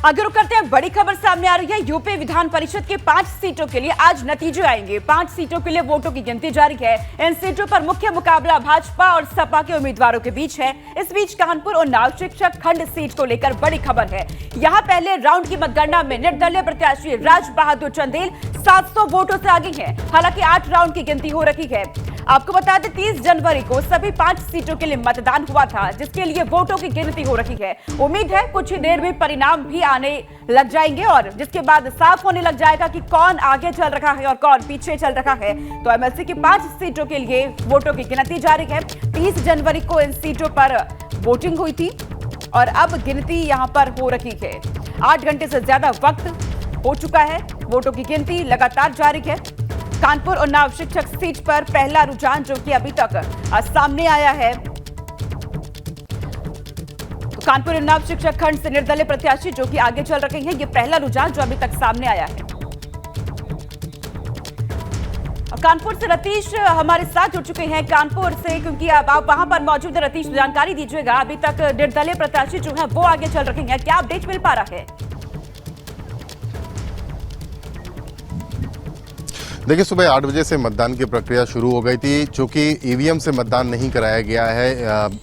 आगे रुक करते हैं, बड़ी खबर सामने आ रही है। यूपी विधान परिषद के 5 सीटों के लिए आज नतीजे आएंगे। 5 सीटों के लिए वोटों की गिनती जारी है। इन सीटों पर मुख्य मुकाबला भाजपा और सपा के उम्मीदवारों के बीच है। इस बीच कानपुर और उन्नाव शिक्षक खंड सीट को लेकर बड़ी खबर है। यहां पहले राउंड की मतगणना में निर्दलीय प्रत्याशी राज बहादुर चंदेल 700 वोटों से आगे हैं। हालांकि 8 राउंड की गिनती हो रही है। आपको बता दें 30 जनवरी को सभी 5 सीटों के लिए मतदान हुआ था, जिसके लिए वोटों की गिनती हो रही है। उम्मीद है कुछ ही देर में परिणाम भी आने लग जाएंगे और जिसके बाद साफ होने लग जाएगा कि कौन आगे चल रहा है और कौन पीछे चल रहा है। तो एमएलसी की 5 सीटों के लिए वोटों की गिनती जारी है। 30 जनवरी को इन सीटों पर वोटिंग हुई थी और अब गिनती यहां पर हो रही है। 8 घंटे से ज्यादा वक्त हो चुका है। वोटों की गिनती लगातार जारी है। कानपुर और उन्नाव शिक्षक सीट पर पहला रुझान जो कि अभी तक सामने आया है। तो कानपुर उन्नाव शिक्षक खंड से निर्दलीय प्रत्याशी जो कि आगे चल रहे हैं, ये पहला रुझान जो अभी तक सामने आया है। कानपुर से रतीश हमारे साथ जुड़ चुके हैं कानपुर से, क्योंकि अब आप वहां पर मौजूद है। रतीश, जानकारी दीजिएगा, अभी तक निर्दलीय प्रत्याशी जो है वो आगे चल रहे हैं, क्या अपडेट मिल पा रहा है? देखिए, सुबह 8 बजे से मतदान की प्रक्रिया शुरू हो गई थी। चूंकि ईवीएम से मतदान नहीं कराया गया है,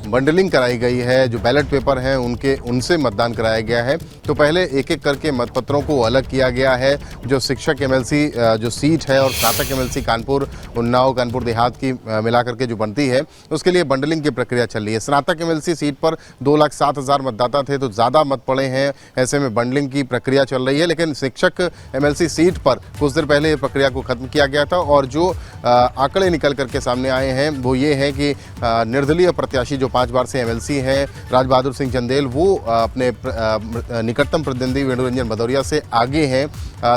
बंडलिंग कराई गई है, जो बैलेट पेपर हैं उनसे मतदान कराया गया है। तो पहले एक एक करके मतपत्रों को अलग किया गया है। जो शिक्षक एमएलसी जो सीट है और स्नातक एमएलसी कानपुर उन्नाव कानपुर देहात की मिलाकर के जो बनती है, उसके लिए बंडलिंग की प्रक्रिया चल रही है। स्नातक एमएलसी सीट पर 2,07,000 मतदाता थे, तो ज़्यादा मत पड़े हैं, ऐसे में बंडलिंग की प्रक्रिया चल रही है। लेकिन शिक्षक एमएलसी सीट पर कुछ देर पहले ये प्रक्रिया को खत्म किया गया था और जो आंकड़े निकल करके सामने आए हैं वो ये है कि निर्दलीय प्रत्याशी जो 5 बार से एमएलसी हैं राज बहादुर सिंह चंदेल, वो अपने निकटतम प्रतिद्वंदी वेणु रंजन भदौरिया से आगे हैं।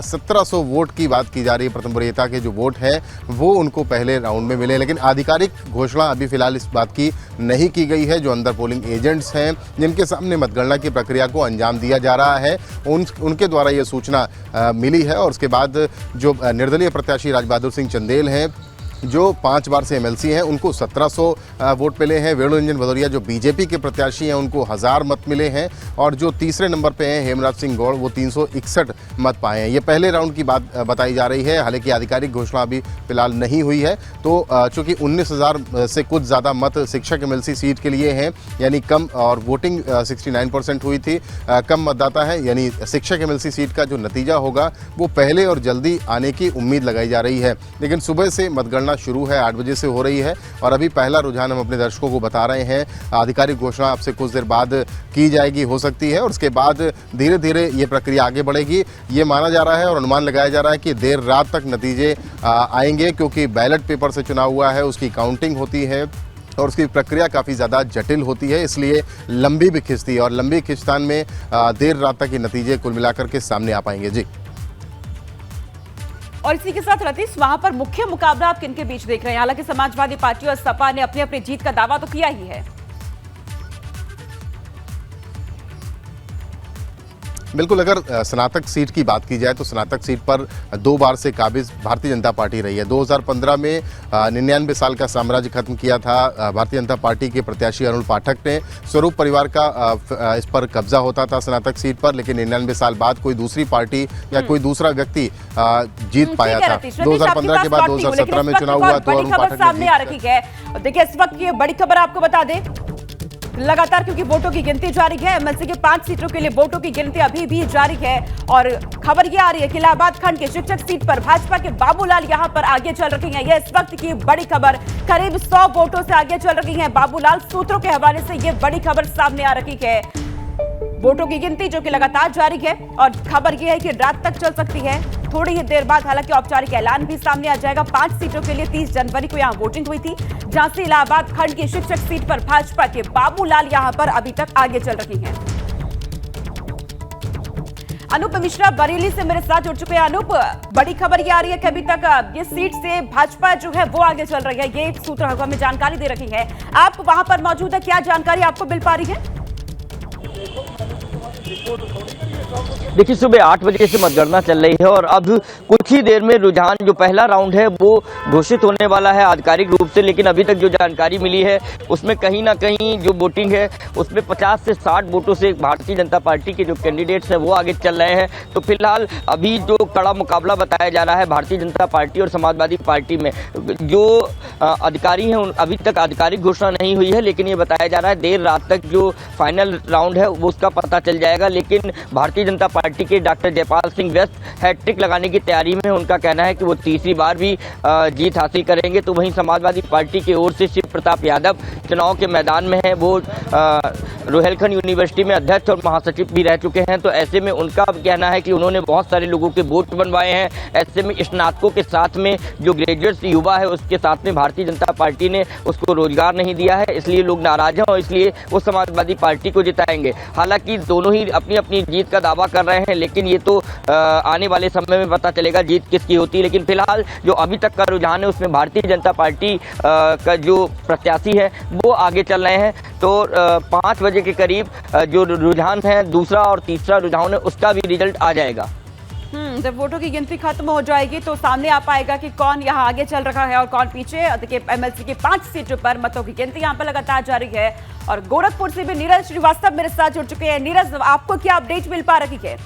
1700 वोट की बात की जा रही है। प्रथम वरीयता के जो वोट हैं वो उनको पहले राउंड में मिले, लेकिन आधिकारिक घोषणा अभी फिलहाल इस बात की नहीं की गई है। जो अंदर पोलिंग एजेंट्स हैं जिनके सामने मतगणना की प्रक्रिया को अंजाम दिया जा रहा है, उनके द्वारा ये सूचना मिली है। और उसके बाद जो निर्दलीय प्रत्याशी राज बहादुर सिंह चंदेल हैं जो 5 बार से एमएलसी हैं, उनको 1700 वोट मिले हैं। वेणु रंजन भदौरिया जो बीजेपी के प्रत्याशी हैं उनको 1000 मत मिले हैं। और जो तीसरे नंबर पे हैं हेमराज सिंह गौड़, वो 361 मत पाए हैं। ये पहले राउंड की बात बताई जा रही है, हालांकि आधिकारिक घोषणा अभी फिलहाल नहीं हुई है। तो चूँकि 19,000 से कुछ ज़्यादा मत शिक्षक एमएलसी सीट के लिए हैं, यानी कम, और वोटिंग 69% हुई थी, कम मतदाता है, यानी शिक्षक एमएलसी सीट का जो नतीजा होगा वो पहले और जल्दी आने की उम्मीद लगाई जा रही है। लेकिन सुबह से मतगणना शुरू है, 8 बजे से हो रही है और अभी पहला रुझान हम अपने दर्शकों को बता रहे हैं। आधिकारिक घोषणा आपसे कुछ देर बाद की जाएगी, हो सकती है, और उसके बाद धीरे धीरे ये प्रक्रिया आगे बढ़ेगी। ये माना जा रहा है और अनुमान लगाया जा रहा है कि देर रात तक नतीजे आएंगे, क्योंकि बैलेट पेपर से चुनाव हुआ है, उसकी काउंटिंग होती है और उसकी प्रक्रिया काफ़ी ज़्यादा जटिल होती है, इसलिए लंबी भी खिंचती है और लंबी खिंचतान में देर रात तक ये नतीजे कुल मिलाकर के सामने आ पाएंगे। जी, और इसी के साथ रतीश, वहां पर मुख्य मुकाबला आप किनके बीच देख रहे हैं? हालांकि समाजवादी पार्टी और सपा ने अपनी अपनी जीत का दावा तो किया ही है। बिल्कुल, अगर स्नातक सीट की बात की जाए तो स्नातक सीट पर 2 बार से काबिज भारतीय जनता पार्टी रही है। 2015 में 99 साल का साम्राज्य खत्म किया था भारतीय जनता पार्टी के प्रत्याशी अरुण पाठक ने। स्वरूप परिवार का इस पर कब्जा होता था स्नातक सीट पर, लेकिन 99 साल बाद कोई दूसरी पार्टी या कोई दूसरा व्यक्ति जीत पाया था। 2015 के बाद 2017 में चुनाव हुआ तो अरुण पाठक सामने आ रही है। देखिए, इस वक्त ये बड़ी खबर आपको बता दें लगातार, क्योंकि वोटों की गिनती जारी है। एमएलसी के 5 सीटों के लिए वोटों की गिनती अभी भी जारी है और खबर ये आ रही है कि इलाहाबाद खंड के शिक्षक सीट पर भाजपा के बाबूलाल यहां पर आगे चल रहे हैं। यह इस वक्त की बड़ी खबर, करीब 100 वोटों से आगे चल रही हैं बाबूलाल। सूत्रों के हवाले से यह बड़ी खबर सामने आ रही है। वोटों की गिनती जो कि लगातार जारी है और खबर यह है कि रात तक चल सकती है। थोड़ी ही देर बाद हालांकि औपचारिक ऐलान भी सामने आ जाएगा। 5 सीटों के लिए 30 जनवरी को यहां वोटिंग हुई थी, जहां से इलाहाबाद खंड की शिक्षक सीट पर भाजपा के बाबूलाल यहां पर अभी तक आगे चल रही हैं। अनूप मिश्रा बरेली से मेरे साथ जुड़ चुके हैं। अनूप, बड़ी खबर ये आ रही है कि अभी तक ये सीट से भाजपा जो है वो आगे चल रही है, ये सूत्र हमें जानकारी दे रही है। आप वहां पर मौजूद है, क्या जानकारी आपको मिल पा रही है? देखिए, सुबह 8 बजे से मतगणना चल रही है और अब कुछ ही देर में रुझान जो पहला राउंड है वो घोषित होने वाला है आधिकारिक रूप से। लेकिन अभी तक जो जानकारी मिली है उसमें कहीं ना कहीं जो वोटिंग है उसमें 50 से 60 वोटों से भारतीय जनता पार्टी के जो कैंडिडेट्स हैं वो आगे चल रहे हैं। तो फिलहाल अभी जो कड़ा मुकाबला बताया जा रहा है भारतीय जनता पार्टी और समाजवादी पार्टी में, जो अधिकारी हैं अभी तक आधिकारिक घोषणा नहीं हुई है, लेकिन ये बताया जा रहा है देर रात तक जो फाइनल राउंड है वो उसका पता चल जाएगा। लेकिन भारतीय जनता पार्टी के डॉक्टर जयपाल सिंह व्यस्त हैट्रिक लगाने की तैयारी में। उनका कहना है कि वो तीसरी बार भी जीत हासिल करेंगे। तो वहीं समाजवादी पार्टी की ओर से शिव प्रताप यादव चुनाव के मैदान में है। वो रोहेलखंड यूनिवर्सिटी में अध्यक्ष और महासचिव भी रह चुके हैं। तो ऐसे में उनका कहना है कि उन्होंने बहुत सारे लोगों के वोट बनवाए हैं। ऐसे में स्नातकों के साथ में जो ग्रेजुएट्स युवा है उसके साथ में भारतीय जनता पार्टी ने उसको रोजगार नहीं दिया है, इसलिए लोग नाराज हैं और इसलिए वो समाजवादी पार्टी को जिताएंगे। हालांकि दोनों ही अपनी अपनी जीत का दावा कर रहे हैं, लेकिन ये तो आने वाले समय में पता चलेगा जीत किसकी होती है। लेकिन फिलहाल जो अभी तक का रुझान है उसमें भारतीय जनता पार्टी का जो प्रत्याशी है वो आगे चल रहे हैं। तो 5 बजे के करीब जो रुझान है दूसरा और तीसरा रुझान है उसका भी रिजल्ट आ जाएगा। जब वोटों की गिनती खत्म हो जाएगी तो सामने आ पाएगा कि कौन यहाँ आगे चल रहा है और कौन पीछे। एमएलसी की 5 सीटों पर मतों की गिनती यहाँ पर लगातार जारी है। और गोरखपुर से भी नीरज श्रीवास्तव मेरे साथ जुड़ चुके हैं। नीरज, आपको क्या अपडेट मिल पा रही है?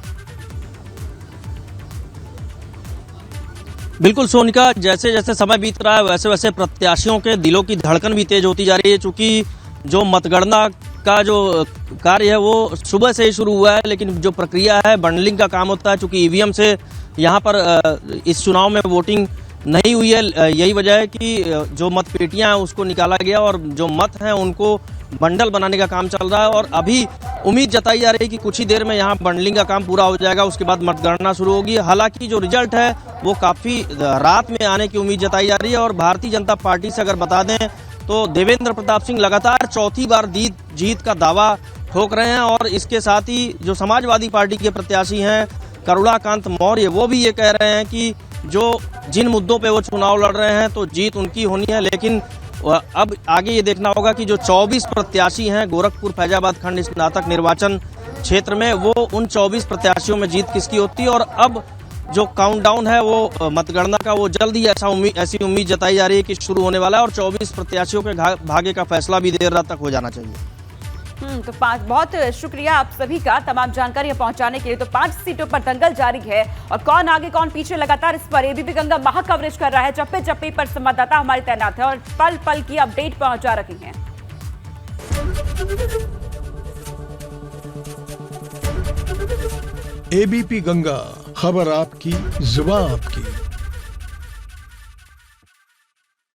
बिल्कुल सोनिका, जैसे जैसे समय बीत रहा है वैसे वैसे प्रत्याशियों के दिलों की धड़कन भी तेज होती जा रही है। चूंकि जो मतगणना का जो कार्य है वो सुबह से ही शुरू हुआ है, लेकिन जो प्रक्रिया है बंडलिंग का काम होता है। चूंकि ईवीएम से यहाँ पर इस चुनाव में वोटिंग नहीं हुई है, यही वजह है कि जो मतपेटियां हैं उसको निकाला गया और जो मत हैं उनको बंडल बनाने का काम चल रहा है। और अभी उम्मीद जताई जा रही है कि कुछ ही देर में यहाँ बंडलिंग का काम पूरा हो जाएगा, उसके बाद मतगणना शुरू होगी। हालांकि जो रिजल्ट है वो काफ़ी रात में आने की उम्मीद जताई जा रही है। और भारतीय जनता पार्टी से अगर बता दें तो देवेंद्र प्रताप सिंह लगातार चौथी बार जीत का दावा ठोक रहे हैं। और इसके साथ ही जो समाजवादी पार्टी के प्रत्याशी हैं करुणाकांत मौर्य, वो भी ये कह रहे हैं कि जो जिन मुद्दों पे वो चुनाव लड़ रहे हैं तो जीत उनकी होनी है। लेकिन अब आगे ये देखना होगा कि जो 24 प्रत्याशी हैं गोरखपुर फैजाबाद खंड स्नातक निर्वाचन क्षेत्र में, वो उन 24 प्रत्याशियों में जीत किसकी होती है। और अब जो काउंटडाउन है वो मतगणना का वो जल्द ही ऐसी उम्मीद जताई जा रही है कि शुरू होने वाला है और 24 प्रत्याशियों के भाग्य का फैसला भी देर रात तक हो जाना चाहिए। तो बहुत शुक्रिया आप सभी का तमाम जानकारी पहुंचाने के लिए। तो 5 सीटों पर दंगल जारी है और कौन आगे कौन पीछे लगातार इस पर एबीपी गंगा महा कवरेज कर रहा है। चप्पे चप्पे पर संवाददाता हमारे तैनात है और पल पल की अपडेट पहुंचा रही हैं। एबीपी गंगा, खबर आपकी, जुबान आपकी।